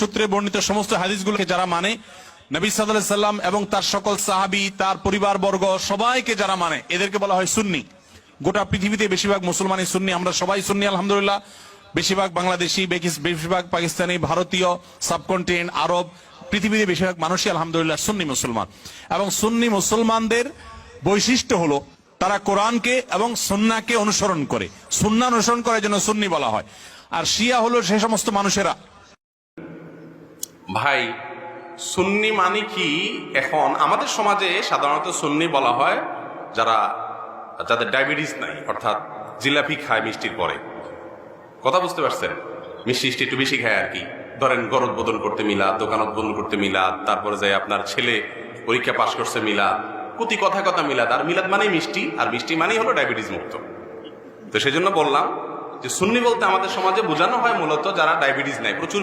সূত্রে বর্ণিত সমস্ত হাদিসগুলোকে যারা মানে, নবী সাল্লাল্লাহু আলাইহি সাল্লাম এবং তার সকল সাহাবী, তার পরিবার বর্গ সবাইকে যারা মানে, এদেরকে বলা হয় সুন্নি। গোটা পৃথিবীতে বেশিরভাগ মুসলমানই সুন্নি, আমরা সবাই সুন্নি আলহামদুলিল্লাহ। বেশিরভাগ বাংলাদেশি, বেশিরভাগ পাকিস্তানি, ভারতীয়, সাবকন্টিনেন্ট, আরব, পৃথিবীতে বেশিরভাগ মানুষই আলহামদুলিল্লাহ সুন্নি মুসলমান। এবং সুন্নি মুসলমানদের বৈশিষ্ট্য হলো তারা কোরআনকে এবং সুন্নাহকে অনুসরণ করে, সুন্নাহ অনুসরণ করার জন্য সুন্নি বলা হয়। আর শিয়া হলো সে সমস্ত মানুষেরা। ভাই, সুন্নি মানে কি? এখন আমাদের সমাজে সাধারণত সুন্নি বলা হয় যাদের ডায়াবেটিস নাই, অর্থাৎ জিলাপি খায় মিষ্টির পরে। কথা বুঝতে পারছেন? মিষ্টি একটু বেশি খায় আর কি। ধরেন ঘর উদ্বোধন করতে মিলাদ, দোকান উদ্বোধন করতে মিলাদ, তারপরে যাই আপনার ছেলে পরীক্ষা পাশ করছে মিলাদ, প্রতি কথা মিলাদ। আর মিলাদ মানেই মিষ্টি, আর মিষ্টি মানেই হলো ডায়াবেটিস মুক্ত। তো সেই জন্য বললাম যে সুন্নি বলতে আমাদের সমাজে বোঝানো হয় মূলত যারা ডায়াবেটিস নাই, প্রচুর